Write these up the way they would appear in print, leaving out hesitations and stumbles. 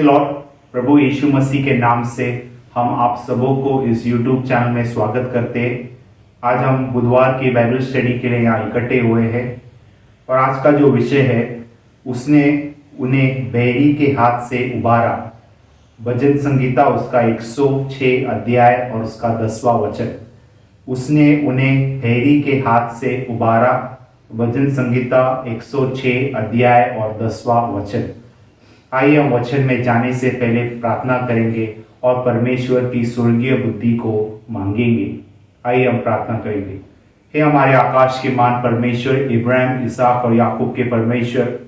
Lord. प्रभु यीशु मसीह के नाम से हम आप सबों को इस YouTube चैनल में स्वागत करते हैं। आज हम बुधवार की बाइबल स्टडी के लिए यहाँ इकट्ठे हुए हैं और आज का जो विषय है, उसने उन्हें बैरी के हाथ से उबारा। भजन संगीता उसका 106 अध्याय और उसका 10वां वचन। उसने उन्हें बैरी के हाथ से उबारा। भजन संगीता 106 अध्याय और 10वां वचन। आइए हम वचन में जाने से पहले प्रार्थना करेंगे और परमेश्वर की स्वर्गीय बुद्धि को मांगेंगे। आइए हम प्रार्थना करेंगे। हे हमारे आकाश के मान परमेश्वर, इब्राहिम, इसहाक और याकूब के परमेश्वर,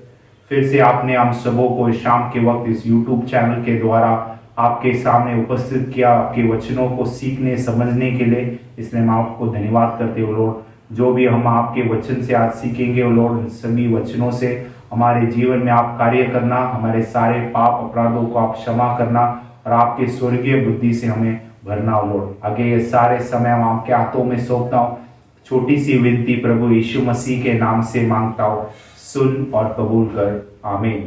फिर से आपने हम सबों को शाम के वक्त इस YouTube चैनल के द्वारा आपके सामने उपस्थित किया, आपके वचनों को सीखने समझने के लिए। इसलिए हम आपको धन्यवाद करते हो लॉर्ड। जो भी हम आपके वचन से आज सीखेंगे लॉर्ड, सभी वचनों से हमारे जीवन में आप कार्य करना, हमारे सारे पाप अपराधों को आप क्षमा करना और आपके स्वर्गीय बुद्धि से हमें भरना लॉर्ड। आगे ये सारे समय हम आपके हाथों में सौंपता हूँ। छोटी सी विनती प्रभु यीशु मसीह के नाम से मांगता हूँ, सुन और कबूल कर, आमीन।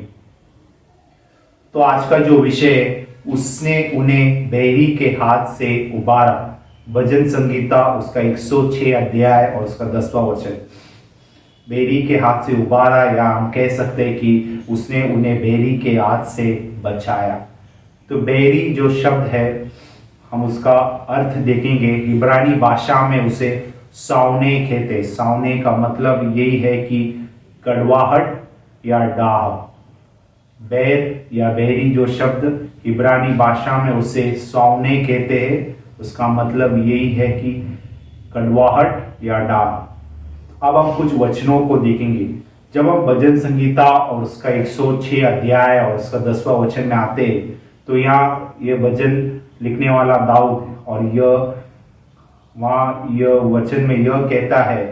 तो आज का जो विषय है, उसने उन्हें बैरी के हाथ से उबारा। भजन संगीता उसका 106 अध्याय और उसका 10वां वचन। बैरी के हाथ से उबारा, या हम कह सकते हैं कि उसने उन्हें बैरी के हाथ से बचाया। तो बैरी जो शब्द है, हम उसका अर्थ देखेंगे। इब्रानी भाषा में उसे सावने कहते। सावने का मतलब यही है कि कड़वाहट या डाह। बैर या बैरी जो शब्द इब्रानी भाषा में उसे सावने कहते हैं, उसका मतलब यही है कि कड़वाहट या डाह। अब हम कुछ वचनों को देखेंगे। जब हम भजन संगीता और उसका 106 अध्याय और उसका 10वां वचन में आते हैं, तो यहाँ ये भजन लिखने वाला दाऊद है और यह वचन में यह कहता है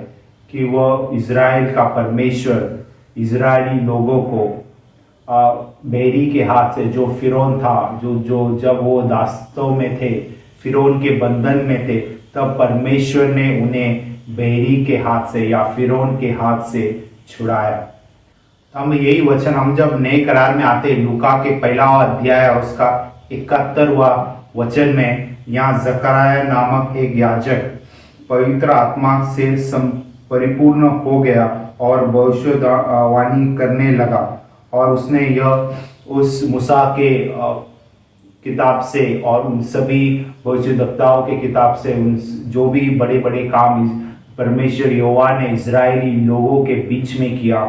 कि वह इज़राइल का परमेश्वर इज़राइली लोगों को बैरी के हाथ से, जो फिरौन था, जो जब वो दास्तों में थे, फिरौन के बंधन में थे, तब परमेश्वर ने उन्हें बैरी के हाथ से या फिरौन के हाथ से छुड़ाया। हम यही वचन हम जब नए करार में आते हैं, लूका के 1वां अध्याय और उसका 71वां वचन में, यहाँ जकरया नामक एक याजक पवित्र आत्मा से परिपूर्ण हो गया और भविष्यवाणी करने लगा। और उसने यह उस मूसा के किताब से और उन सभी भविष्यद्वक्ताओं के किताब से उन जो भी बड़े बड़े काम परमेश्वर यहोवा ने इज़राइली लोगों के बीच में किया,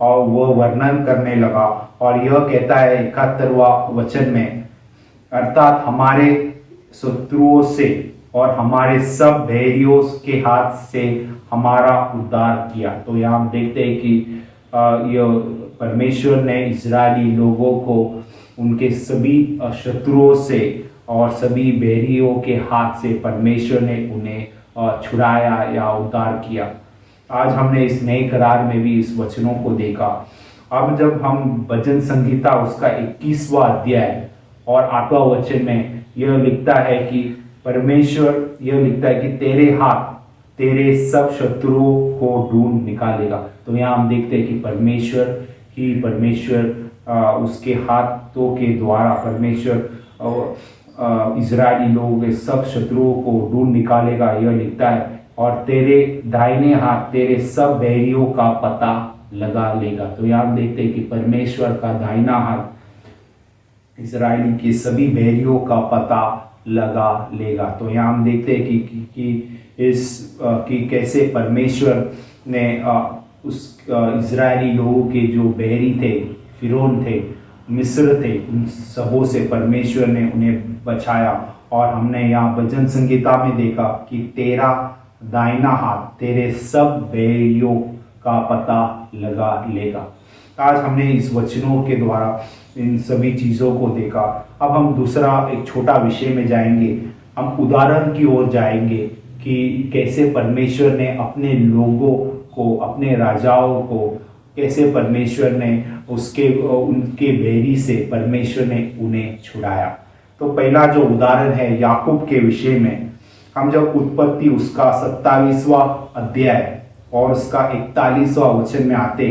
और वह वर्णन करने लगा। और यह कहता है 71वां वचन में, अर्थात हमारे शत्रुओं से और हमारे सब बैरियों के हाथ से हमारा उद्धार किया। तो यहाँ हम देखते हैं कि यह परमेश्वर ने इज़राइली लोगों को उनके सभी शत्रुओं से और सभी बैरियों के हाथ से परमेश्वर ने उन्हें छुड़ाया या उद्धार किया। आज हमने इस नए करार में भी इस वचनों को देखा। अब जब हम भजन संगीता उसका 21वां अध्याय और 8वां वचन में यह लिखता है कि परमेश्वर यह लिखता है कि तेरे हाथ तेरे सब शत्रुओं को ढूंढ निकालेगा। तो यहाँ हम देखते हैं कि परमेश्वर उसके हाथों के द्वारा परमेश्वर इज़राइली लोगों के सब शत्रुओं को ढूंढ निकालेगा, यह लिखता है। और तेरे दाहिने हाथ तेरे सब बैरियों का पता लगा लेगा। तो यहाँ हम देखते हैं कि परमेश्वर का दाहिना हाथ इज़राइली के सभी बैरियों का पता लगा लेगा। तो यहाँ हम देखते हैं कि कैसे परमेश्वर ने उस इज़राइली लोगों के जो बैरी थे, फिरौन थे, मिस्र थे, उन सबों से परमेश्वर ने उन्हें बचाया। और हमने यहाँ भजन संगीता में देखा कि तेरा दाहिना हाथ तेरे सब बैरियों का पता लगा लेगा। आज हमने इस वचनों के द्वारा इन सभी चीज़ों को देखा। अब हम दूसरा एक छोटा विषय में जाएंगे। हम उदाहरण की ओर जाएंगे कि कैसे परमेश्वर ने अपने लोगों को, अपने राजाओं को, कैसे परमेश्वर ने उनके बैरी से परमेश्वर ने उन्हें छुड़ाया। तो पहला जो उदाहरण है याकूब के विषय में, हम जब उत्पत्ति उसका 27वां अध्याय और उसका 41वां वचन में आते,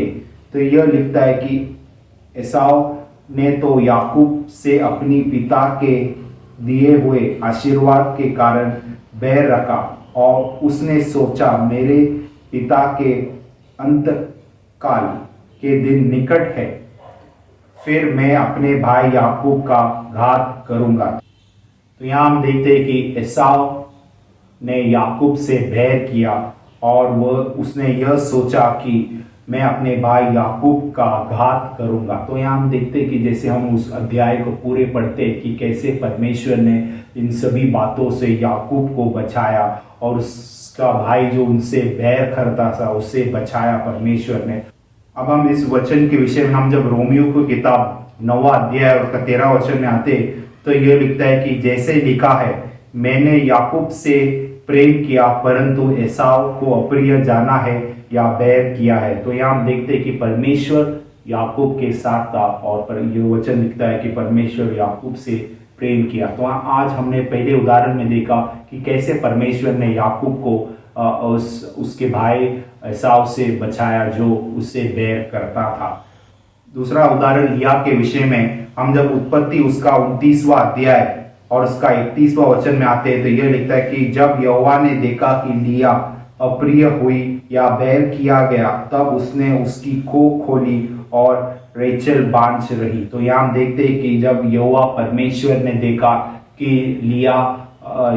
तो यह लिखता है कि एसाव ने तो याकूब से अपनी पिता के दिए हुए आशीर्वाद के कारण बैर रखा और उसने सोचा मेरे पिता के अंतकाल के दिन निकट है, फिर मैं अपने भाई याकूब का घात करूंगा। तो यहाँ हम देखते हैं कि एसाव ने याकूब से बैर किया और वह उसने यह सोचा कि मैं अपने भाई याकूब का घात करूंगा। तो यहाँ हम देखते हैं कि जैसे हम उस अध्याय को पूरे पढ़ते हैं कि कैसे परमेश्वर ने इन सभी बातों से याकूब को बचाया और उसका भाई जो उनसे बैर करता था उससे बचाया परमेश्वर ने। अब हम इस वचन के विषय में हम जब रोमियो की किताब 9वां अध्याय और उसका 13वां वचन में आते तो यह लिखता है कि जैसे लिखा है, मैंने याकूब से प्रेम किया परंतु एसाव को अप्रिय जाना है या बैर किया है। तो यहाँ हम देखते हैं कि परमेश्वर याकूब के साथ था और ये वचन लिखता है कि परमेश्वर याकूब से प्रेम किया। तो आज हमने पहले उदाहरण में देखा कि कैसे परमेश्वर ने याकूब को उसके भाई एसाव से बचाया जो उससे बैर करता था। दूसरा उदाहरण लिया के विषय में हम जब उत्पत्ति उसका 29वां अध्याय और उसका 31वां वचन में आते हैं तो यह लिखता है कि जब यहोवा ने देखा कि लिया अप्रिय हुई या बैर किया गया तब उसने उसकी कोख खोली और रेचल बांझ रही। तो यहाँ हम देखते हैं कि जब यहोवा परमेश्वर ने देखा कि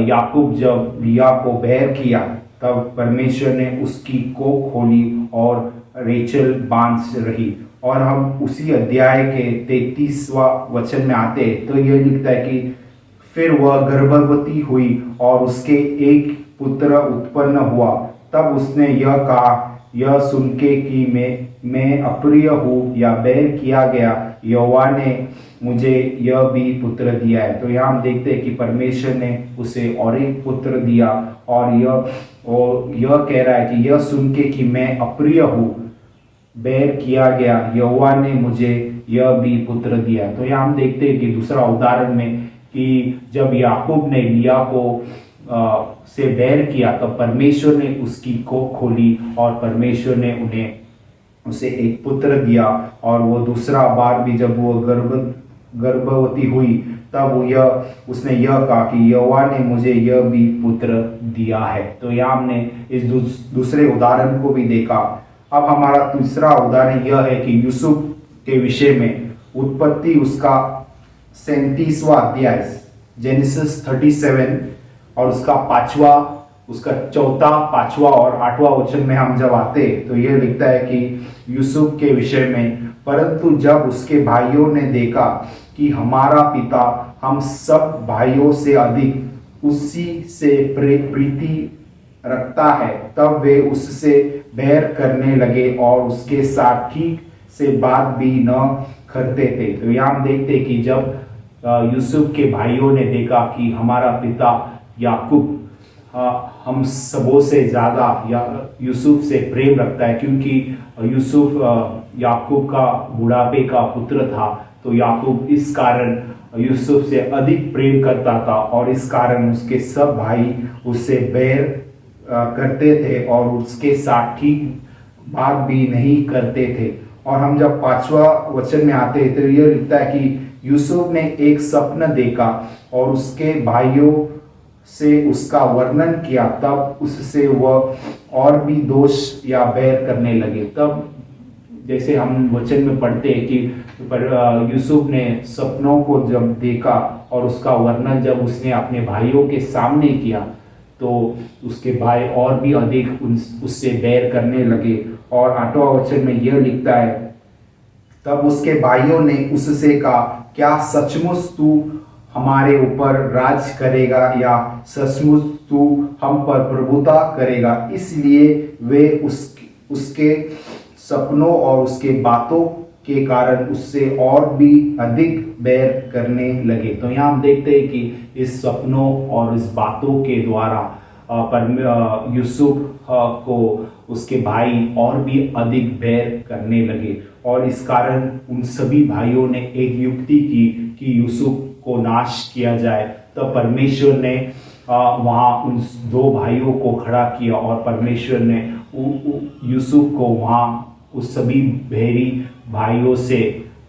याकूब जब लिया को बैर किया तब परमेश्वर ने उसकी कोख खोली और रेचल बांझ रही। और हम उसी अध्याय के 33वां वचन में आते तो यह लिखता है कि फिर वह गर्भवती हुई और उसके एक पुत्र उत्पन्न हुआ। तब उसने यह कहा, यह सुन के कि मैं अप्रिय हूँ या बैर किया गया, यहोवा ने मुझे यह भी पुत्र दिया है। तो यहाँ हम देखते हैं कि परमेश्वर ने उसे और एक पुत्र दिया और यह कह रहा है कि यह सुन के कि मैं अप्रिय हूँ, बैर किया गया, यहोवा ने मुझे यह भी पुत्र दिया। तो यहाँ हम देखते हैं कि दूसरा उदाहरण में कि जब याकूब ने लिया को से बैर किया तब परमेश्वर ने उसकी कोख खोली और परमेश्वर ने उसे एक पुत्र दिया। और वो दूसरा बार भी जब वो गर्भवती हुई तब उसने यह कहा कि यहोवा ने मुझे यह भी पुत्र दिया है। तो यहाँ हमने इस दूसरे उदाहरण को भी देखा। अब हमारा तीसरा उदाहरण यह है कि यूसुफ के विषय में उत्पत्ति उसका 37वां अध्याय जेनेसिस 37 और उसका चौथा, 5वां और 8वां वचन में हम जब आते तो यह लिखता है कि यूसुफ के विषय में, परंतु जब उसके भाइयों ने देखा कि हमारा पिता हम सब भाइयों से अधिक उसी से प्रीति रखता है तब वे उससे बैर करने लगे और उसके साथ ठीक से बात भी न करते थे। तो यहाँ हम देखते कि जब यूसुफ के भाइयों ने देखा कि हमारा पिता याकूब हम सबों से ज्यादा यूसुफ से प्रेम रखता है, क्योंकि यूसुफ याकूब का बुढ़ापे का पुत्र था, तो याकूब इस कारण यूसुफ से अधिक प्रेम करता था और इस कारण उसके सब भाई उससे बैर करते थे और उसके साथ ठीक बात भी नहीं करते थे। और हम जब 5वां वचन में आते हैं तो यह लिखता है कि यूसुफ ने एक स्वप्न देखा और उसके भाइयों से उसका वर्णन किया, तब उससे वह और भी दोष या बैर करने लगे। तब जैसे हम वचन में पढ़ते हैं कि यूसुफ ने सपनों को जब देखा और उसका वर्णन जब उसने अपने भाइयों के सामने किया तो उसके भाई और भी अधिक उससे बैर करने लगे। और 8वां वचन में यह लिखता है, तब उसके भाइयों ने उससे कहा, क्या सचमुच तू हमारे ऊपर राज करेगा या सचमुच तू हम पर प्रभुता करेगा? इसलिए वे उसके सपनों और उसके बातों के कारण उससे और भी अधिक बैर करने लगे। तो यहाँ हम देखते हैं कि इस सपनों और इस बातों के द्वारा यूसुफ को उसके भाई और भी अधिक बैर करने लगे और इस कारण उन सभी भाइयों ने एक युक्ति की कि यूसुफ को नाश किया जाए। तो परमेश्वर ने वहाँ उन दो भाइयों को खड़ा किया और परमेश्वर ने यूसुफ को वहाँ उस सभी बहरी भाइयों से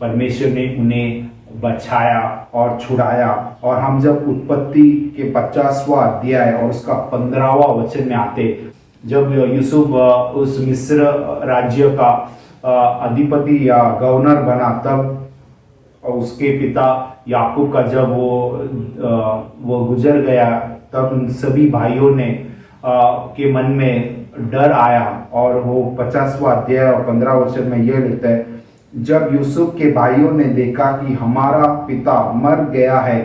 परमेश्वर ने उन्हें बचाया और छुड़ाया। और हम जब उत्पत्ति के 50वां अध्याय और उसका 15वां वचन में आते, जब यूसुफ उस मिस्र राज्य का अधिपति या गवर्नर बना, तब उसके पिता याकूब का जब वो गुजर गया, तब उन सभी भाइयों ने के मन में डर आया। और वो 50वां अध्याय और 15 वचन में यह लिखता है, जब यूसुफ के भाइयों ने देखा कि हमारा पिता मर गया है,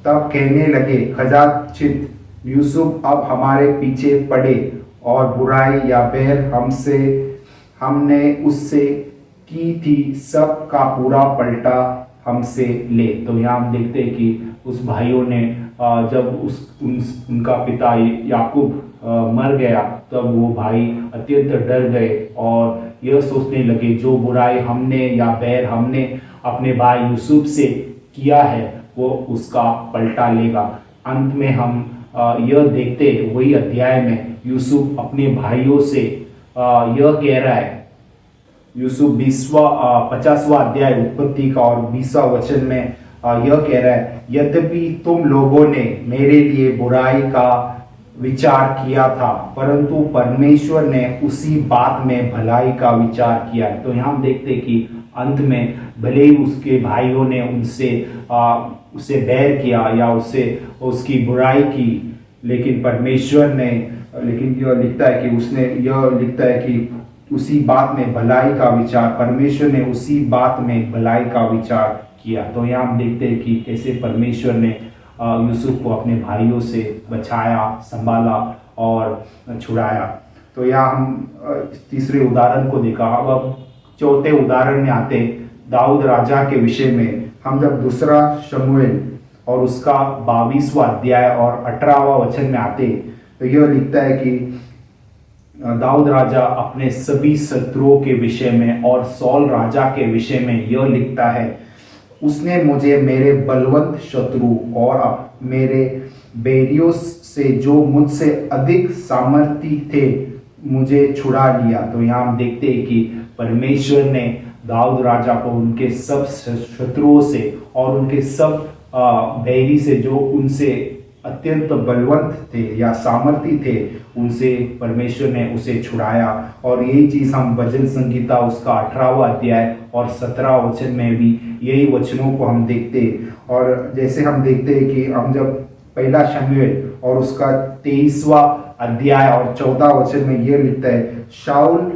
तब कहने लगे, खजाचित यूसुफ अब हमारे पीछे पड़े और बुराई या बैर हमने उससे की थी, सब का पूरा पलटा हमसे ले। तो यहाँ हम देखते हैं कि उस भाइयों ने जब उनका पिता याकूब मर गया, तब वो भाई अत्यंत डर गए और यह सोचने लगे, जो बुराई हमने या बैर हमने अपने भाई यूसुफ से किया है, वो उसका पलटा लेगा। अंत में हम यह देखते, वही अध्याय में यूसुफ अपने भाइयों से यह कह रहा है, यूसुफ 50वां अध्याय उत्पत्ति का और 20वां वचन में यह कह रहा है, यद्यपि तुम लोगों ने मेरे लिए बुराई का विचार किया था, परंतु परमेश्वर ने उसी बात में भलाई का विचार किया। तो यहाँ हम देखते हैं कि अंत में भले ही उसके भाइयों ने उसे बैर किया या उसकी बुराई की, लेकिन यह लिखता है कि उसी बात में भलाई का विचार, परमेश्वर ने उसी बात में भलाई का विचार किया। तो यहाँ हम देखते हैं कि कैसे परमेश्वर ने यूसुफ को अपने भाइयों से बचाया, संभाला और छुड़ाया। तो यहाँ हम तीसरे उदाहरण को देखा। अब चौथे उदाहरण में आते, दाऊद राजा के विषय में। हम जब दूसरा शमूएल और उसका 22वां अध्याय और 18वां वचन में आते, तो यह लिखता है कि दाऊद राजा अपने सभी शत्रुओं के विषय में और सौल राजा के विषय में यह लिखता है, उसने मुझे मेरे बलवंत शत्रु और मेरे बैरियों से जो मुझसे अधिक सामर्थी थे, मुझे छुड़ा लिया। तो यहाँ हम देखते हैं कि परमेश्वर ने दाऊद राजा को उनके सब शत्रुओं से और उनके सब बैरी से, जो उनसे अत्यंत बलवंत थे या सामर्थी थे, उनसे परमेश्वर ने उसे छुड़ाया। और यही चीज हम भजन संगीता उसका 18वां अध्याय और 17वां वचन में भी यही वचनों को हम देखते। और जैसे हम देखते हैं कि हम जब पहला शमूएल और उसका 23वां अध्याय और 14 वचन में यह लिखता है, शाऊल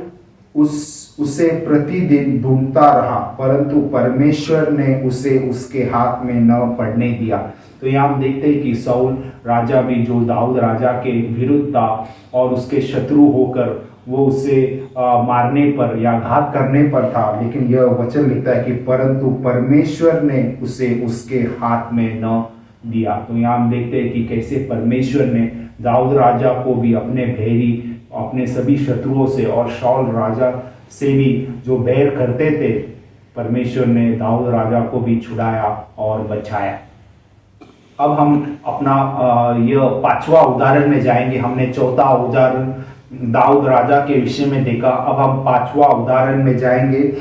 उसे प्रतिदिन ढूंढता रहा, परंतु परमेश्वर ने उसे उसके हाथ में न पड़ने दिया। तो यहाँ हम देखते हैं कि शाऊल राजा भी जो दाऊद राजा के विरुद्ध था और उसके शत्रु होकर वो उसे मारने पर या घात करने पर था, लेकिन यह वचन लिखता है कि परंतु परमेश्वर ने उसे उसके हाथ में न दिया। तो यहाँ हम देखते हैं कि कैसे परमेश्वर ने दाऊद राजा को भी अपने बैरी, अपने सभी शत्रुओं से और शाऊल राजा से भी जो बैर करते थे, परमेश्वर ने दाऊद राजा को भी छुड़ाया और बचाया। अब हम अपना यह 5वां उदाहरण में जाएंगे। हमने चौथा उदाहरण दाऊद राजा के विषय में देखा। अब हम 5वां उदाहरण में जाएंगे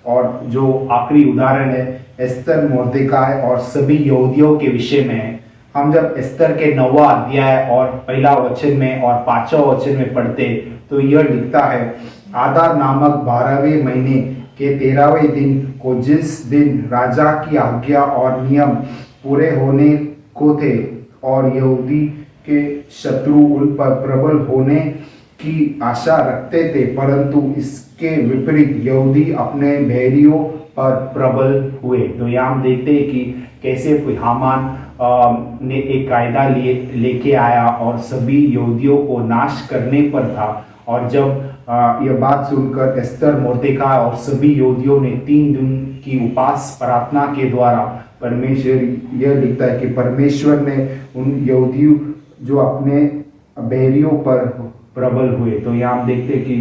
और जो आखिरी उदाहरण है एस्तर, मोर्देकाई और सभी यहूदियों के विषय में है। हम जब एस्तर के 9वां अध्याय और पहला वचन में और 5वां वचन में पढ़ते, तो यह लिखता है, आदार नामक 12वें महीने के 13वें दिन को, जिस दिन राजा की आज्ञा और नियम पूरे होने को थे और यहूदी के शत्रु उन पर प्रबल होने की आशा रखते थे, परंतु इसके विपरीत यहूदी अपने बैरियों पर प्रबल हुए। तो यहाँ हम देखते हैं कि कैसे हामान ने एक कायदा लेके आया और सभी यहूदियों को नाश करने पर था। और जब यह बात सुनकर एस्तर, मोर्देकाई और सभी यहूदियों ने 3 दिन की उपास प्रार्थना के द्वारा, परमेश्वर यह लिखता है कि परमेश्वर ने उन यहूदियों जो अपने बैरियों पर प्रबल हुए। तो यहाँ हम देखते हैं कि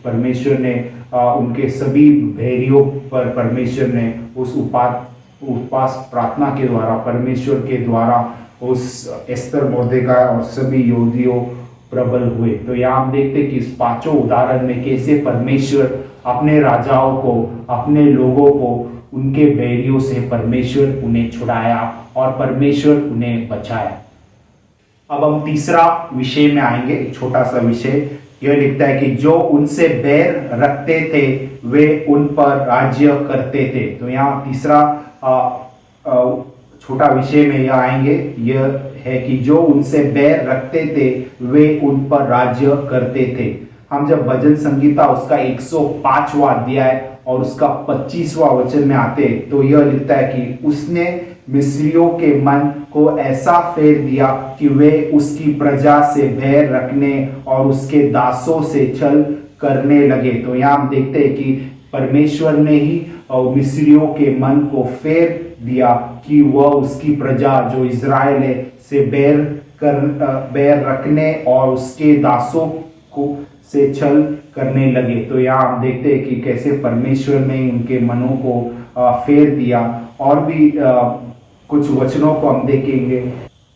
परमेश्वर ने उनके सभी बैरियों पर, परमेश्वर ने उस उपवास प्रार्थना के द्वारा, परमेश्वर के द्वारा उस एस्तर, मोर्देकाई और सभी यहूदियों प्रबल हुए। तो यहाँ हम देखते हैं कि इस 5वें उदाहरण में कैसे परमेश्वर अपने राजाओं को, अपने लोगों को उनके बैरियों से परमेश्वर उन्हें छुड़ाया और परमेश्वर उन्हें बचाया। अब हम तीसरा विषय में आएंगे, एक छोटा सा विषय। यह लिखता है कि जो उनसे बैर रखते थे वे उन पर राज्य करते थे। तो यहाँ तीसरा छोटा विषय में यह आएंगे, यह है कि जो उनसे बैर रखते थे वे उन पर राज्य करते थे। हम जब भजन संगीता उसका 105वां अध्याय और उसका 25वां वचन में आते तो यह लिखता है कि उसने मिस्रियों के मन को ऐसा फेर दिया कि वे उसकी प्रजा से बैर रखने और उसके दासों से छल करने लगे। तो यहाँ हम देखते हैं कि परमेश्वर ने ही मिस्रियों के मन को फेर दिया कि वह उसकी प्रजा जो इज़राइल है से बैर रखने और उसके दासों को से छल करने लगे। तो यहाँ हम देखते हैं कि कैसे परमेश्वर ने उनके मनों को फेर दिया। और भी कुछ वचनों को हम देखेंगे।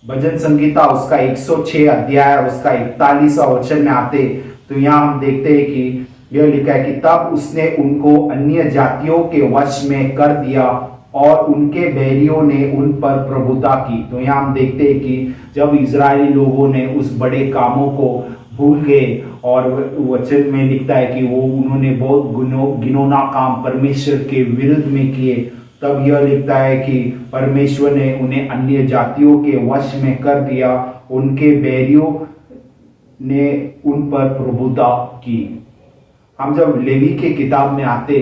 भजन संगीता उसका 106 अध्याय उसका 41वां वचन में आते तो यहाँ हम देखते हैं कि यह लिखा है कि तब उसने उनको अन्य जातियों के वश में कर दिया और उनके बैरियों ने उन पर प्रभुता की। तो यहाँ हम देखते हैं कि जब इजरायली लोगों ने उस बड़े कामों को भूल गए और वचन में लिखता है कि वो उन्होंने बहुत घिनौना काम परमेश्वर के विरुद्ध में किए, तब यह लिखता है कि परमेश्वर ने उन्हें अन्य जातियों के वश में कर दिया, उनके बैरियों ने उन पर प्रभुता की। हम जब लेवी के किताब में आते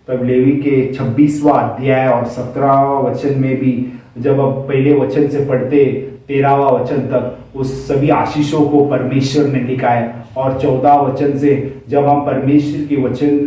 तब लेवी के 26वां अध्याय और 17वां वचन में भी जब अब पहले वचन से पढ़ते 13वां वचन तक उस सभी आशीषों को परमेश्वर ने लिखा है और 14 वचन से जब हम परमेश्वर के वचन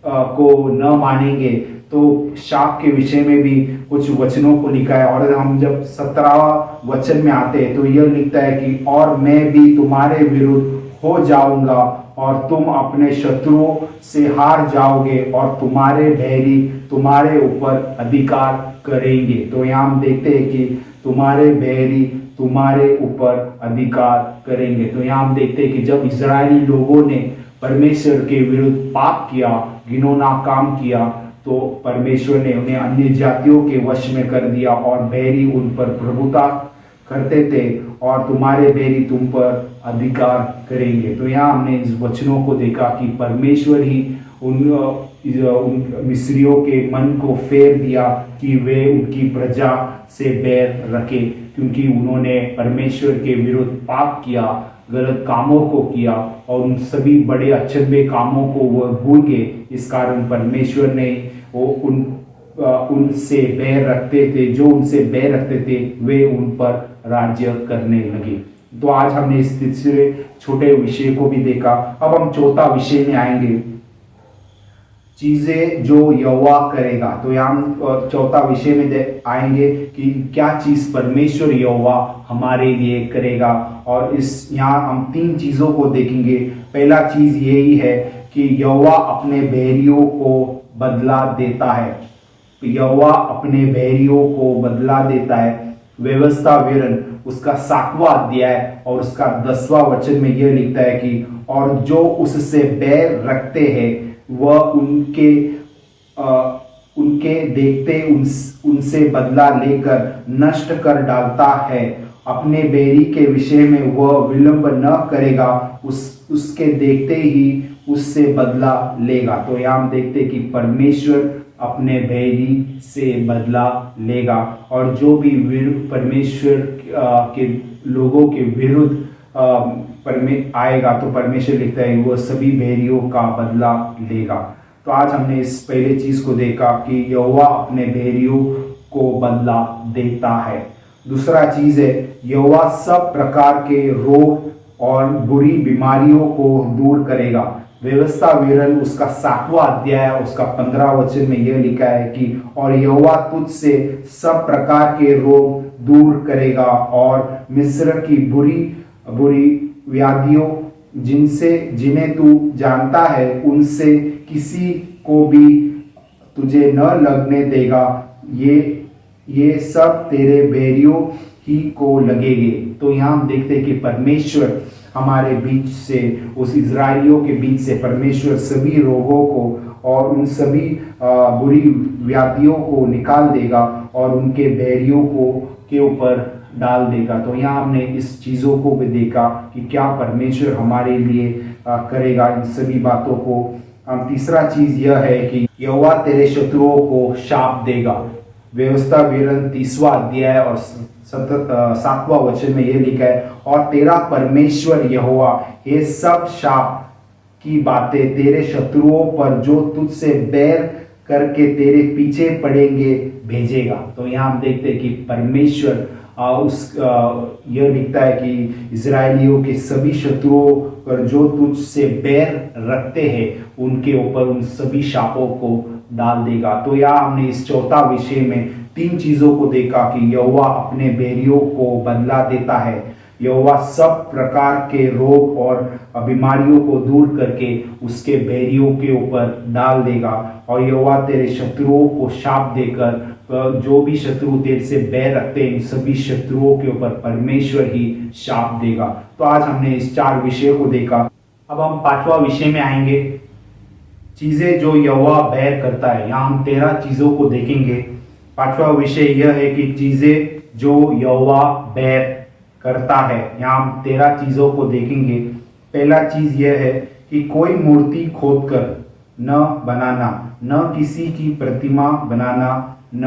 को न मानेंगे तो शाप के विषय में भी कुछ वचनों को लिखा है। और हम जब 17वां वचन में आते हैं तो यह लिखता है कि और मैं भी तुम्हारे विरुद्ध हो जाऊंगा और तुम अपने शत्रुओं से हार जाओगे और तुम्हारे बैरी तुम्हारे ऊपर अधिकार करेंगे। तो यहाँ हम देखते हैं कि तुम्हारे बैरी तुम्हारे ऊपर अधिकार करेंगे। तो यहाँ हम देखते हैं कि जब इजरायली लोगों ने परमेश्वर के विरुद्ध पाप किया, घिनौना काम किया, तो परमेश्वर ने उन्हें अन्य जातियों के वश में कर दिया और बैरी उन पर प्रभुता करते थे और तुम्हारे बैरी तुम पर अधिकार करेंगे। तो यहाँ हमने इस वचनों को देखा कि परमेश्वर ही उन मिस्रियों के मन को फेर दिया कि वे उनकी प्रजा से बैर रखे, क्योंकि उन्होंने परमेश्वर के विरुद्ध पाप किया, गलत कामों को किया और उन सभी बड़े अचंभे कामों को वह भूल गए। इस कारण परमेश्वर ने वो उनसे बैर रखते थे, जो उनसे बैर रखते थे वे उन पर राज्य करने लगे। तो आज हमने इस तीसरे छोटे विषय को भी देखा। अब हम चौथा विषय में आएंगे, चीजें जो यहोवा करेगा। तो यहाँ हम चौथा विषय में आएंगे कि क्या चीज परमेश्वर यहोवा हमारे लिए करेगा। और इस यहाँ हम 3 चीजों को देखेंगे। पहला चीज यही है कि यहोवा अपने बैरियों को बदला देता है। यहोवा अपने बैरियों को बदला देता है। व्यवस्था विवरण उसका 7वां अध्याय और उसका 10वां वचन में यह लिखता है कि और जो उससे बैर रखते हैं वह उनके देखते उनसे बदला लेकर नष्ट कर डालता है। अपने बैरी के विषय में वह विलंब न करेगा, उसके देखते ही उससे बदला लेगा। तो यहाँ हम देखते कि परमेश्वर अपने बैरी से बदला लेगा और जो भी परमेश्वर के लोगों के विरुद्ध आएगा तो परमेश्वर लिखता है वह सभी बैरियों का बदला लेगा। तो आज हमने इस पहले चीज को देखा कि यहोवा अपने बैरियों को बदला देता है। दूसरा चीज है यहोवा सब प्रकार के रोग और बुरी बीमारियों को दूर करेगा। व्यवस्था विवरण उसका 7वां अध्याय उसका 15 वचन में यह लिखा है कि और यहोवा तुझसे सब प्रकार के रोग दूर करेगा और मिस्र की बुरी व्याधियों जिन्हें तू जानता है उनसे किसी को भी तुझे न लगने देगा। ये सब तेरे बैरियों ही को लगेंगे। तो यहाँ हम देखते हैं कि परमेश्वर हमारे बीच से, उस इजरायलियों के बीच से परमेश्वर सभी रोगों को और उन सभी बुरी व्याधियों को निकाल देगा और उनके बैरियों को के ऊपर डाल देगा। तो यहाँ हमने इस चीज़ों को भी देखा कि क्या परमेश्वर हमारे लिए करेगा इन सभी बातों को। तीसरा चीज यह है कि यहोवा तेरे शत्रुओं को शाप देगा। व्यवस्था विवरण 30वां अध्याय और 7वां वचन में यह लिखा है, और तेरा परमेश्वर यहोवा ये सब शाप की बातें तेरे शत्रुओं पर जो तुझसे बैर करके तेरे पीछे पड़ेंगे भेजेगा। तो यहाँ हम देखते हैं कि परमेश्वर यह लिखता है कि इजरायलियों के सभी शत्रुओं पर जो तुझसे बैर रखते हैं उनके ऊपर उन सभी शापों को डाल देगा। तो यहाँ हमने इस चौथा विषय में 3 चीजों को देखा कि यहोवा अपने बैरियों को बदला देता है, यहोवा सब प्रकार के रोग और बीमारियों को दूर करके उसके बैरियों के ऊपर डाल देगा, और यहोवा तेरे शत्रुओं को शाप देकर जो भी शत्रु तेरे से बैर रखते हैं इन सभी शत्रुओं के ऊपर परमेश्वर ही शाप देगा। तो आज हमने इस 4 विषयों को देखा। अब हम 5वां विषय में आएंगे, चीजें जो यहोवा बैर करता है। यहाँ हम 13 चीजों को देखेंगे। 5वां विषय यह है कि चीजें जो यहोवा बैर करता है। यहाँ हम 13 चीजों को देखेंगे। पहला चीज यह है कि कोई मूर्ति खोदकर न बनाना, न किसी की प्रतिमा बनाना, न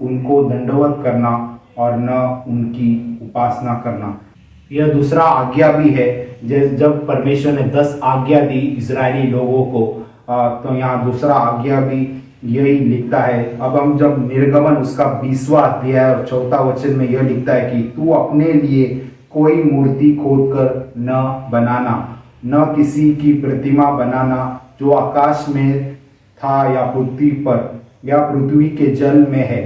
उनको दंडवत करना और न उनकी उपासना करना। यह दूसरा आज्ञा भी है। जब परमेश्वर ने 10 आज्ञा दी इजरायली लोगों को, तो यहाँ दूसरा आज्ञा भी यही लिखता है। अब हम जब निर्गमन उसका 20वां अध्याय और 4वां वचन में यह लिखता है कि तू अपने लिए कोई मूर्ति खोदकर न बनाना, न किसी की प्रतिमा बनाना जो आकाश में था या पृथ्वी पर या पृथ्वी के जल में है।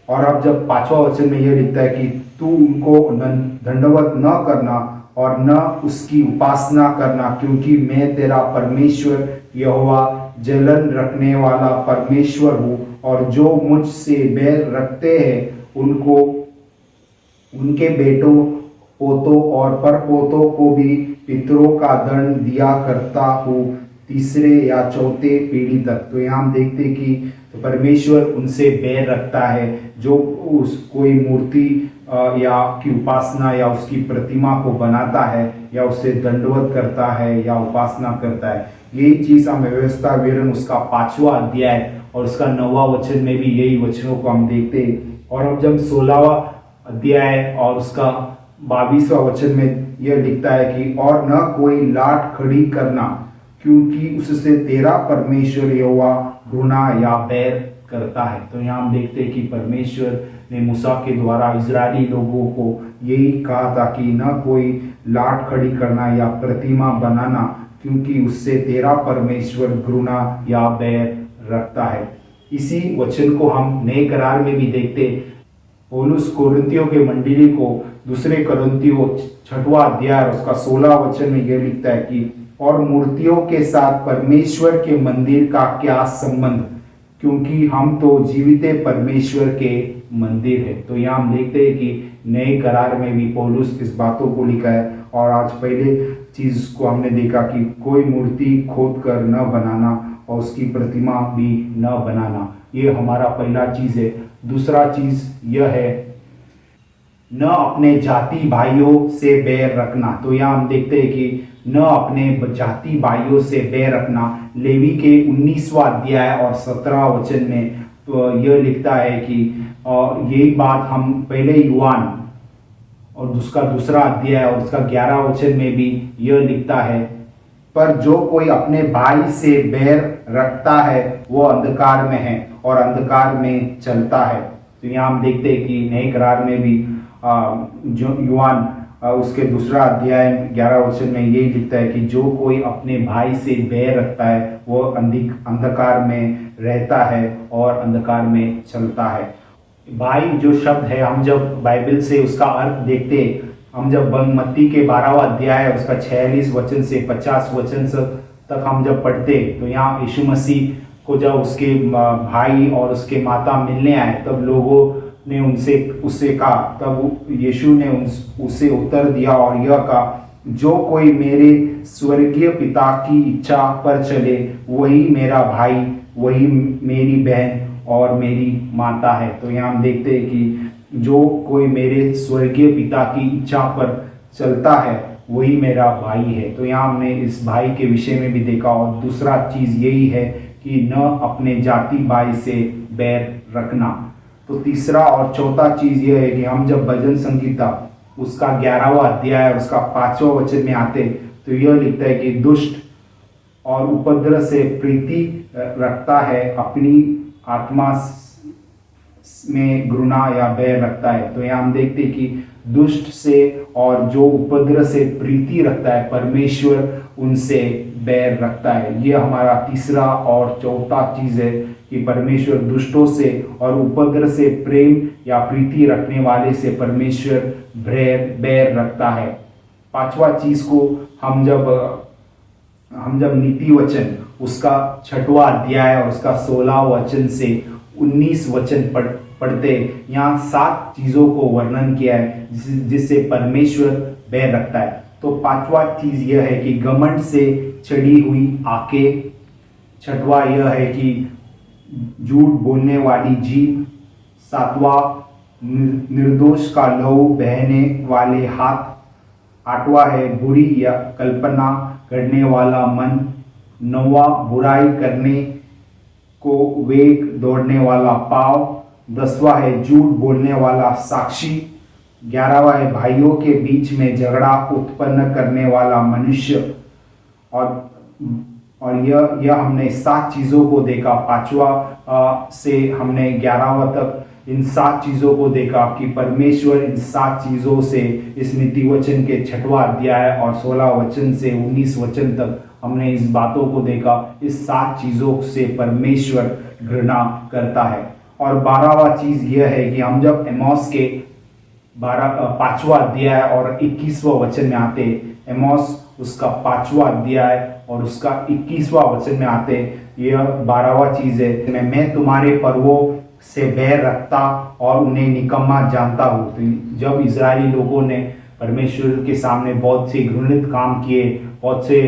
और अब जब 5वां वचन में यह लिखता है कि तू उनको दंडवत न करना और न उसकी उपासना करना, क्योंकि मैं तेरा परमेश्वर यहोवा जलन रखने वाला परमेश्वर हूँ, और जो मुझसे बैर रखते हैं उनको उनके बेटों, पोतों और परपोतों को भी पितरों का दंड दिया करता हूँ, 3रे या 4थे पीढ़ी तक। तो यहाँ हम देखते कि परमेश्वर उनसे बैर रखता है जो कोई मूर्ति या की उपासना या उसकी प्रतिमा को बनाता है या उसे दंडवत करता है या उपासना करता है। यही चीज हम व्यवस्था विवरण उसका 5वां अध्याय और उसका 9वां वचन में भी यही वचनों को हम देखते हैं। और अब जब 16वां अध्याय और उसका 22वां वचन में यह लिखता है कि और न कोई लाट खड़ी करना, क्योंकि उससे तेरा परमेश्वर यहोवा घृणा या बैर करता है। तो यहाँ हम देखते हैं कि परमेश्वर ने मूसा के द्वारा इजरायली लोगों को यही कहा था कि न कोई लाट खड़ी करना या प्रतिमा बनाना, क्योंकि उससे तेरा परमेश्वर घृणा या बैर रखता है। इसी वचन को हम नए करार में भी देखते। पौलुस कोरिन्थियों के मंडली को 2 कोरिन्थियों 6वां अध्याय उसका 16वां वचन में यह लिखता है कि और मूर्तियों के साथ परमेश्वर के मंदिर का क्या संबंध, क्योंकि हम तो जीवित परमेश्वर के मंदिर है। तो यहाँ हम देखते हैं कि नए करार में भी पौलुस इस बातों को लिखा है। और आज पहले चीज को हमने देखा कि कोई मूर्ति खोद कर न बनाना और उसकी प्रतिमा भी न बनाना, ये हमारा पहला चीज है। दूसरा चीज यह है न अपने जाति भाइयों से बैर रखना। तो यहाँ हम देखते हैं कि न अपने जाति भाइयों से बैर रखना। लेवी के 19वां अध्याय और 17वां वचन में तो यह लिखता है कि यही बात हम पहले युवान और उसका 2रा अध्याय और उसका 11वां वचन में भी यह लिखता है, पर जो कोई अपने भाई से बैर रखता है वो अंधकार में है और अंधकार में चलता है। तो यहाँ हम देखते हैं कि नए करार में भी जो युवान उसके 2रा अध्याय 11 वचन में यही लिखता है कि जो कोई अपने भाई से बैर रखता है वो अंधकार में रहता है और अंधकार में चलता है। भाई जो शब्द है, हम जब बाइबल से उसका अर्थ देखते, हम जब मत्ती के 12वां अध्याय उसका 46 वचन से 50 वचन तक हम जब पढ़ते, तो यहाँ यीशु मसीह को जब उसके भाई और उसके माता मिलने आए तब लोगों ने उससे कहा, तब यीशु ने उसे उत्तर दिया और यह कहा, जो कोई मेरे स्वर्गीय पिता की इच्छा पर चले वही मेरा भाई, वही मेरी बहन और मेरी माता है। तो यहाँ हम देखते हैं कि जो कोई मेरे स्वर्गीय पिता की इच्छा पर चलता है वही मेरा भाई है। तो यहाँ हमने इस भाई के विषय में भी देखा। और दूसरा चीज़ यही है कि न अपने जाति भाई से बैर रखना। तो तीसरा और चौथा चीज़ यह है कि हम जब भजन संगीता उसका 11वां अध्याय उसका 5वां वचन में आते तो यह लिखता है कि दुष्ट और उपद्रव से प्रीति रखता है, अपनी आत्मा में घृणा या बैर रखता है। तो यहाँ हम देखते हैं कि दुष्ट से और जो उपद्रव से प्रीति रखता है, परमेश्वर उनसे बैर रखता है। ये हमारा तीसरा और चौथा चीज है कि परमेश्वर दुष्टों से और उपद्रव से प्रेम या प्रीति रखने वाले से परमेश्वर बैर रखता है। पांचवा चीज को हम जब नीति वचन उसका 6वां अध्याय और उसका 16वां वचन से 19 वचन पढ़ते, यहाँ 7 चीजों को वर्णन किया है जिससे परमेश्वर बैर रखता है। तो पांचवा चीज यह है कि घमंड से चढ़ी हुई आंखें। छठवां यह है कि झूठ बोलने वाली जीभ। सातवां निर्दोष का लहू बहने वाले हाथ। आठवां है बुरी या कल्पना करने वाला मन। नौवां बुराई करने को वेग दौड़ने वाला पाव। 10वां है झूठ बोलने वाला साक्षी। 11वां है भाइयों के बीच में झगड़ा उत्पन्न करने वाला मनुष्य। और यह हमने 7 चीजों को देखा। 5वां से हमने 11वां तक इन 7 चीजों को देखा कि परमेश्वर इन 7 चीजों से इस नीति वचन के 6वां अध्याय और 16 वचन से 19 वचन तक हमने इस बातों को देखा। इस 7 चीजों से परमेश्वर घृणा करता है। और 12वां चीज यह है कि हम जब एमोस के 5वां अध्याय और 21वां वचन में आते, एमोस उसका 5वां अध्याय और उसका 21वां वचन में आते, यह 12वां चीज है, मैं तुम्हारे पर्वों से बैर रखता और उन्हें निकम्मा जानता हूँ। तो जब इजरायली लोगों ने परमेश्वर के सामने बहुत से घृणित काम किए, बहुत से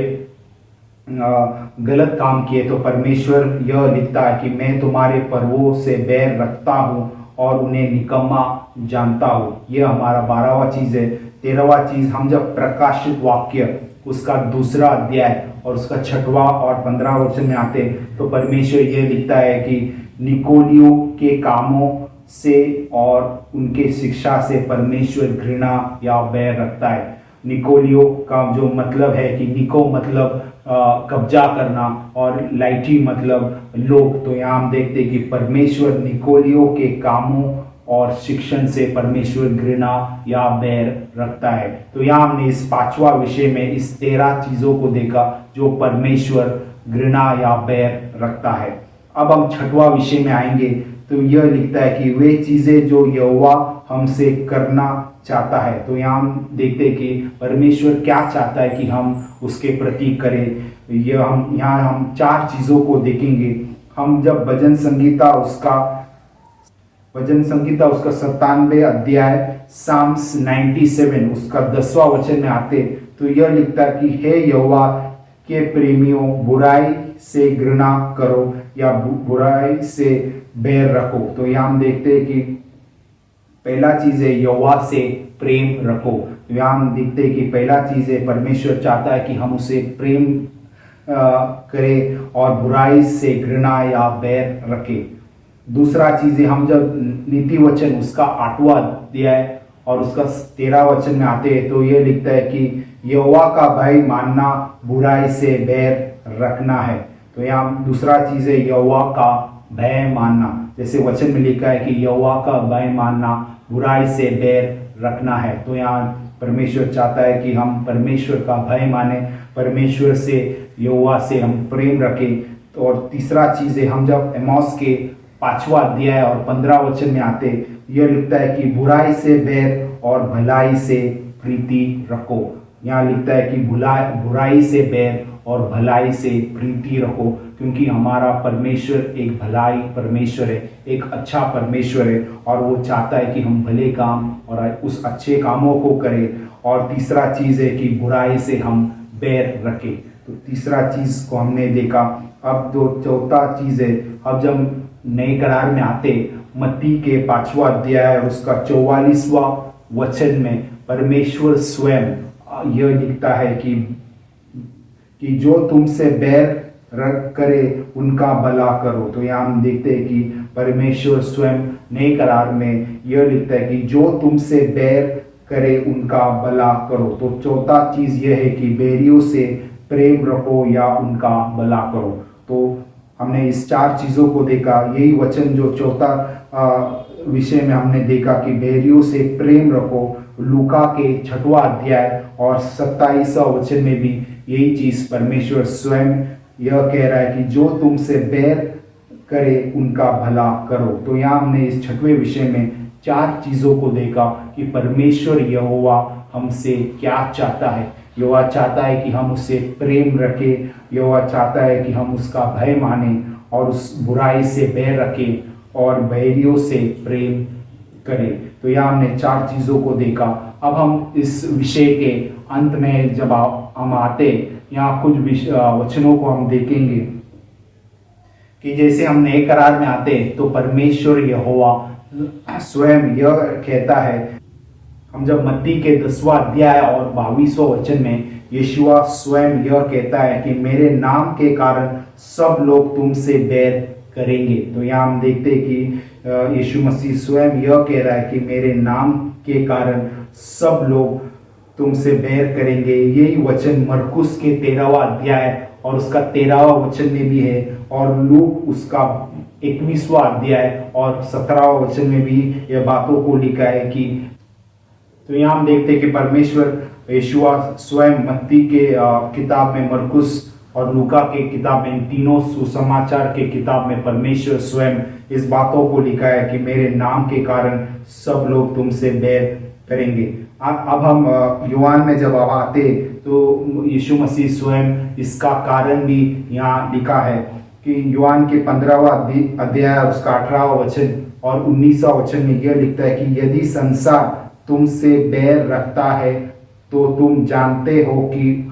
गलत काम किए, तो परमेश्वर यह लिखता है कि मैं तुम्हारे पर्वों से बैर रखता हूँ और उन्हें निकम्मा जानता हूँ। यह हमारा 12वां चीज है। 13वां चीज हम जब प्रकाशित वाक्य उसका 2 अध्याय और उसका 6वां और 15वां वचन में आते तो परमेश्वर यह लिखता है कि निकोलियों के कामों से और उनके शिक्षा से परमेश्वर घृणा या बैर रखता है। निकोलियो का जो मतलब है कि निको मतलब कब्जा करना और लाइटी मतलब लोग। तो यहाँ हम देखते हैं कि परमेश्वर निकोलियो के कामों और शिक्षण से परमेश्वर घृणा या बैर रखता है। तो यहाँ हमने इस 5वां विषय में इस 13 चीजों को देखा जो परमेश्वर घृणा या बैर रखता है। अब हम 6वां विषय में आएंगे तो यह लिखता है कि वे चीजें जो यहोवा हमसे करना चाहता है। तो यहाँ हम देखते हैं कि परमेश्वर क्या चाहता है कि हम उसके प्रति करें। यहाँ हम 4 चीजों को देखेंगे। हम जब भजन संगीता उसका 97 अध्याय साम्स 97 उसका 10वां वचन में आते तो यह लिखता है कि हे यहोवा के प्रेमियों, बुराई से घृणा करो या बुराई से बैर रखो। तो यहाँ हम देखते हैं कि पहला चीज है यहोवा से प्रेम रखो। तो यहाँ हम देखते हैं कि पहला चीज है परमेश्वर चाहता है कि हम उसे प्रेम करें और बुराई से घृणा या बैर रखें। दूसरा चीज है हम जब नीति वचन उसका 8वां अध्याय और उसका 13वां वचन में आते हैं तो यह लिखता है कि यहोवा का भय मानना बुराई से बैर रखना है। तो यहाँ दूसरा चीज है यहोवा का भय मानना। जैसे वचन में लिखा है कि यहोवा का भय मानना बुराई से बैर रखना है। तो यहाँ परमेश्वर चाहता है कि हम परमेश्वर का भय माने, परमेश्वर से यहोवा से हम प्रेम रखें। तो और तीसरा चीज है हम जब एमोस के 5वां अध्याय और 15 वचन में आते यह लिखता है कि बुराई से बैर और भलाई से प्रीति रखो। यहाँ लिखता है कि बुराई से बैर और भलाई से प्रीति रखो, क्योंकि हमारा परमेश्वर एक भलाई परमेश्वर है, एक अच्छा परमेश्वर है और वो चाहता है कि हम भले काम और उस अच्छे कामों को करें। और तीसरा चीज है कि बुराई से हम बैर रखें। तो तीसरा चीज को हमने देखा। अब जो चौथा चीज है, अब जब नए करार में आते मत्ती के 5वां अध्याय और उसका 44वां वचन में परमेश्वर स्वयं यह लिखता है कि जो तुमसे बैर रख करे उनका भला करो। तो यहाँ हम देखते हैं कि परमेश्वर स्वयं नए करार में यह लिखता है कि जो तुमसे बैर करे उनका भला करो। तो चौथा चीज यह है कि बैरियों से प्रेम रखो या उनका भला करो। तो हमने इस 4 चीजों को देखा। यही वचन जो चौथा विषय में हमने देखा कि बैरियों से प्रेम रखो, लूका के 6वां अध्याय और 27वां वचन में भी यही चीज परमेश्वर स्वयं यह कह रहा है कि जो तुमसे बैर करे उनका भला करो। तो यहाँ हमने इस 6वें विषय में 4 चीजों को देखा कि परमेश्वर यहोवा हमसे क्या चाहता है। यहोवा चाहता है कि हम उससे प्रेम रखें, यहोवा चाहता है कि हम उसका भय माने और उस बुराई से बैर रखें और बैरियों से प्रेम करें। तो यहाँ हमने 4 चीजों को देखा। अब हम इस विषय के अंत में जब हम आते, यहाँ कुछ वचनों को हम देखेंगे कि जैसे हम नए करार में आते तो परमेश्वर यहोवा स्वयं यह कहता है। हम जब मत्ती के 10वां अध्याय और 22वां वचन में यीशुआ स्वयं यह कहता है कि मेरे नाम के कारण सब लोग तुमसे बैर करेंगे। तो यहाँ हम देखते हैं कि यीशु मसीह स्वयं यह कह रहा है कि मेरे नाम के कारण सब लोग तुमसे बैर करेंगे। यही वचन मरकुस के 13वां अध्याय और उसका 13वां वचन में भी है और लूक उसका 21वां अध्याय और 17वां वचन में भी यह बातों को लिखा है कि। तो यहाँ हम देखते हैं कि परमेश्वर यीशुआ स्वयं मत्ती के किताब में, मरकुस और लूका के किताब में, इन तीनों सुसमाचार के किताब में परमेश्वर स्वयं इस बातों को लिखा है कि मेरे नाम के कारण सब लोग तुमसे बैर करेंगे। अब हम यूहान में जब आते तो यीशु मसीह स्वयं इसका कारण भी यहाँ लिखा है कि यूहान के 15वां अध्याय उसका 18वां वचन और 19वां वचन में यह लिखता है कि यदि संसार तुमसे बैर रखता है तो तुम जानते हो कि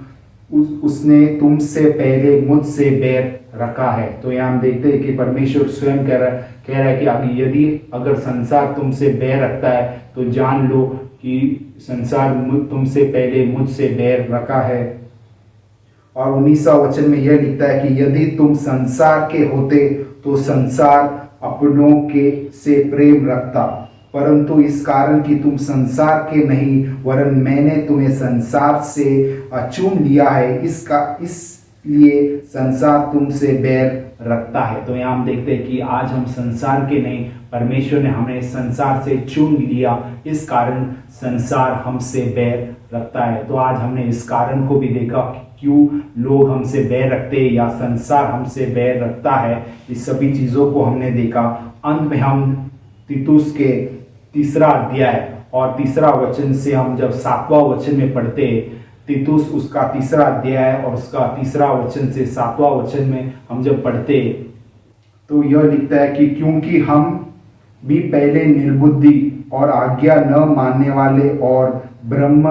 उसने तुमसे पहले मुझसे बैर रखा है। तो यहाँ हम देखते हैं कि परमेश्वर स्वयं कह रहा है कि यदि अगर संसार तुमसे बैर रखता है तो जान लो कि संसार तुमसे पहले मुझसे बैर रखा है। और 19वां वचन में यह लिखता है कि यदि तुम संसार के होते तो संसार अपनों के से प्रेम रखता, परंतु इस कारण कि तुम संसार के नहीं वरन मैंने तुम्हें संसार से चुन लिया है, इसलिए संसार तुमसे बैर रखता है। तो यहाँ हम देखते हैं कि आज हम संसार के नहीं, परमेश्वर ने हमें संसार से चुन लिया, इस कारण संसार हमसे बैर रखता है। तो आज हमने इस कारण को भी देखा कि क्यों लोग हमसे बैर रखते हैं या संसार हमसे बैर रखता है। इस सभी चीजों को हमने देखा। अंत में हम तीतुस के 3रा अध्याय और 3रा वचन से हम जब 7वां वचन में पढ़ते तीतुस उसका 3रा अध्याय और उसका 3रा वचन से 7वां वचन में हम जब पढ़ते तो यह लिखता है कि क्योंकि हम भी पहले निर्बुद्धि और आज्ञा न मानने वाले और ब्रह्म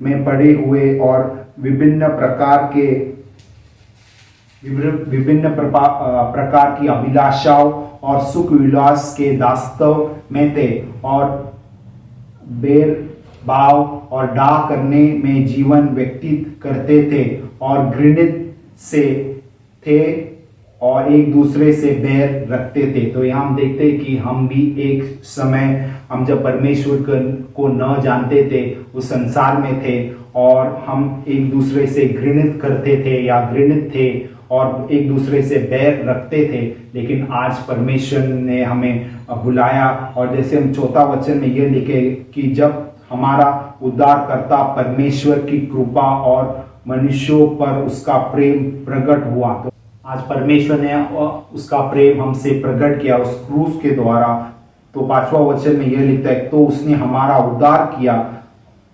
में पड़े हुए और विभिन्न प्रकार की अभिलाषाओं और सुख विलास के दास्तव में थे और बैर भाव और डाह करने में जीवन व्यतीत करते थे और घृणित से थे और एक दूसरे से बैर रखते थे। तो यहाँ हम देखते हैं कि हम भी एक समय हम जब परमेश्वर को न जानते थे, उस संसार में थे और हम एक दूसरे से घृणित करते थे या घृणित थे और एक दूसरे से बैर रखते थे। लेकिन आज परमेश्वर ने हमें बुलाया और जैसे हम 4था वचन में यह लिखे कि जब हमारा उद्धारकर्ता परमेश्वर की कृपा और मनुष्यों पर उसका प्रेम प्रकट हुआ, तो आज परमेश्वर ने उसका प्रेम हमसे प्रकट किया उस क्रूस के द्वारा। तो 5वां वचन में यह लिखता है तो उसने हमारा उद्धार किया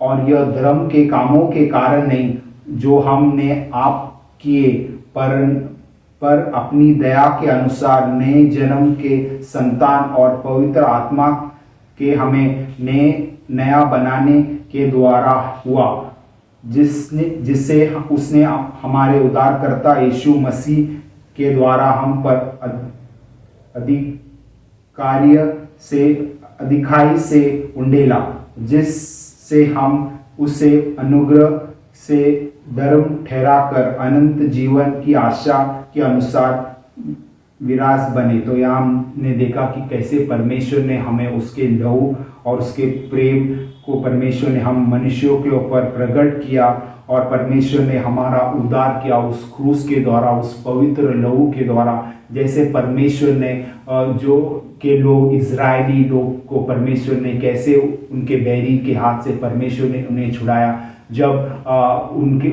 और यह धर्म के कामों के कारण नहीं जो हमने आप किए पर अपनी दया के अनुसार नए जन्म के संतान और पवित्र आत्मा के हमें नया बनाने के द्वारा हुआ। जिससे उसने हमारे उद्धारकर्ता यीशु मसीह के द्वारा हम पर अधिकाई से उंडेला, जिससे हम उसे अनुग्रह से धर्म ठहराकर अनंत जीवन की आशा के अनुसार विरास बने। तो यहाँ हमने देखा कि कैसे परमेश्वर ने हमें उसके लहू और उसके प्रेम को परमेश्वर ने हम मनुष्यों के ऊपर प्रकट किया, और परमेश्वर ने हमारा उद्धार किया उस क्रूस के द्वारा, उस पवित्र लहू के द्वारा। जैसे परमेश्वर ने जो के लोग इजरायली लोग को परमेश्वर ने कैसे उनके बैरी के हाथ से परमेश्वर ने उन्हें छुड़ाया, जब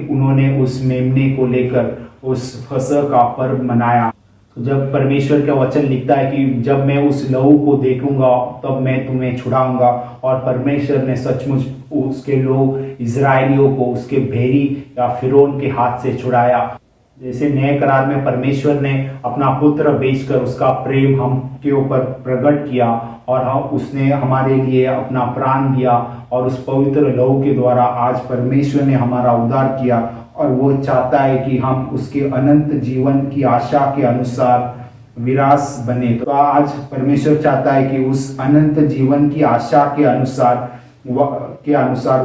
उन्होंने उस मेमने को लेकर उस फसह का पर्व मनाया। तो जब परमेश्वर का वचन लिखता है कि जब मैं उस लहू को देखूंगा तब मैं तुम्हें छुड़ाऊंगा, और परमेश्वर ने सचमुच उसके लोग इजरायलियों को उसके भेरी या फिरौन के हाथ से छुड़ाया। जैसे नए करार में परमेश्वर ने अपना पुत्र भेजकर उसका प्रेम हम के ऊपर प्रकट किया, और उसने हमारे लिए अपना प्राण दिया, और उस पवित्र लहू के द्वारा आज परमेश्वर ने हमारा उद्धार किया, और वो चाहता है कि हम उसके अनंत जीवन की आशा के अनुसार विरास बने। तो आज परमेश्वर चाहता है कि उस अनंत जीवन की आशा के अनुसार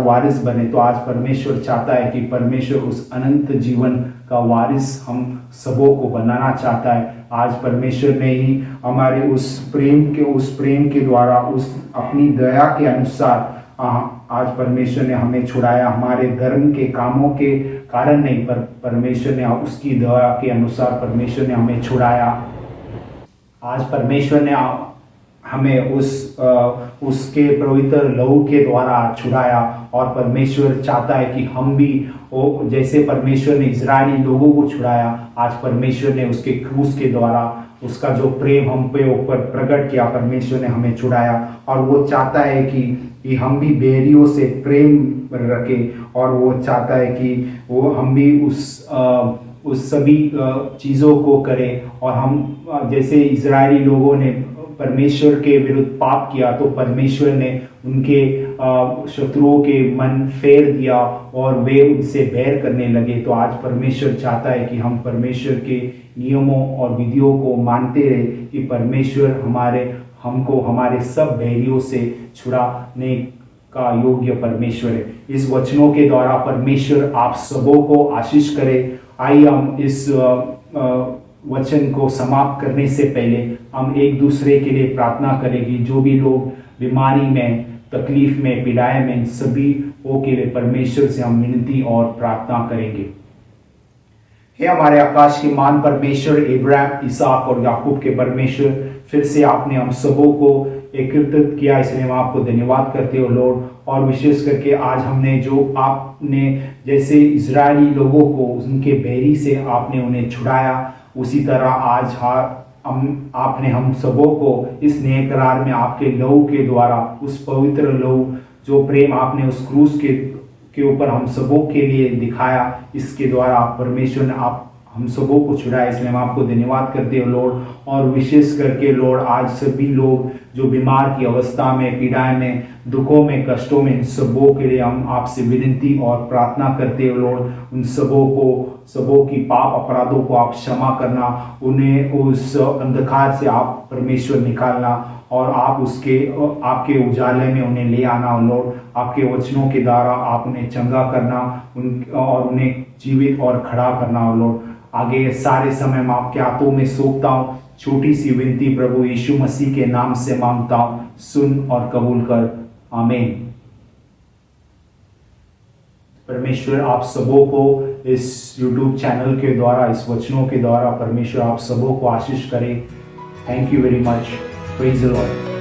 वारिस बने। तो आज परमेश्वर चाहता है कि परमेश्वर उस अनंत जीवन का वारिस हम सबों को बनाना चाहता है। आज परमेश्वर ने ही हमारे उस प्रेम के द्वारा, उस अपनी दया के अनुसार आज परमेश्वर ने हमें छुड़ाया। हमारे धर्म के कामों के कारण नहीं, पर परमेश्वर ने उसकी दया के अनुसार परमेश्वर ने हमें छुड़ाया। आज परमेश्वर ने हमें उसके पवित्र लहू के द्वारा छुड़ाया, और परमेश्वर चाहता है कि हम भी जैसे परमेश्वर ने इजरायली लोगों को छुड़ाया, आज परमेश्वर ने उसके क्रूस के द्वारा उसका जो प्रेम हम पे ऊपर प्रकट किया, परमेश्वर ने हमें छुड़ाया। और वो चाहता है कि हम भी बैरियों से प्रेम रखें, और वो चाहता है कि वो हम भी उस सभी चीज़ों को करें। और हम जैसे इजरायली लोगों ने परमेश्वर के विरुद्ध पाप किया, तो परमेश्वर ने उनके शत्रुओं के मन फेर दिया और वे उनसे बैर करने लगे। तो आज परमेश्वर चाहता है कि हम परमेश्वर के नियमों और विधियों को मानते रहे, कि परमेश्वर हमको हमारे सब बैरियों से छुड़ाने का योग्य परमेश्वर है। इस वचनों के द्वारा परमेश्वर आप सबों को आशीष करे। आइए हम इस वचन को समाप्त करने से पहले हम एक दूसरे के लिए प्रार्थना करेंगे। जो भी लोग बीमारी में, तकलीफ में, पीड़ाए में, सभी के लिए परमेश्वर से हम विनती और प्रार्थना करेंगे। हे हमारे आकाश के मान परमेश्वर, इब्राहिम, इसहाक और याकूब के परमेश्वर, फिर से आपने हम सबों को एकत्रित किया, इसलिए हम आपको धन्यवाद करते हो लॉर्ड। और विशेष करके आज हमने जो आपने जैसे इजरायली लोगों को उनके बैरी से आपने उन्हें छुड़ाया, उसी तरह आज आपने हम सबों को इस नए करार में आपके लहू के द्वारा, उस पवित्र लहू जो प्रेम आपने उस क्रूस के ऊपर हम सबों के लिए दिखाया, इसके द्वारा परमेश्वर ने आप हम सबों को छुड़ाया, इसलिए हम आपको धन्यवाद करते हो लॉर्ड। और विशेष करके लॉर्ड आज सभी लोग जो बीमार की अवस्था में, पीड़ाएं में, दुखों में, कष्टों में, इन सबों के लिए हम आपसे विनती और प्रार्थना करते हो लॉर्ड। उन सबों की पाप अपराधों को आप क्षमा करना, उन्हें उस अंधकार से आप परमेश्वर निकालना, और आप आपके उजाले में उन्हें ले आना लॉर्ड। आपके वचनों के द्वारा आप उन्हें चंगा करना और उन्हें जीवित और खड़ा करना लॉर्ड। आगे सारे समय मैं आपके हाथों में सौंपता हूँ। छोटी सी विनती प्रभु यीशु मसीह के नाम से मांगता हूँ, सुन और कबूल कर, आमीन। परमेश्वर आप सबों को इस YouTube चैनल के द्वारा, इस वचनों के द्वारा परमेश्वर आप सबों को आशीष करे। Thank you very much. Praise the Lord.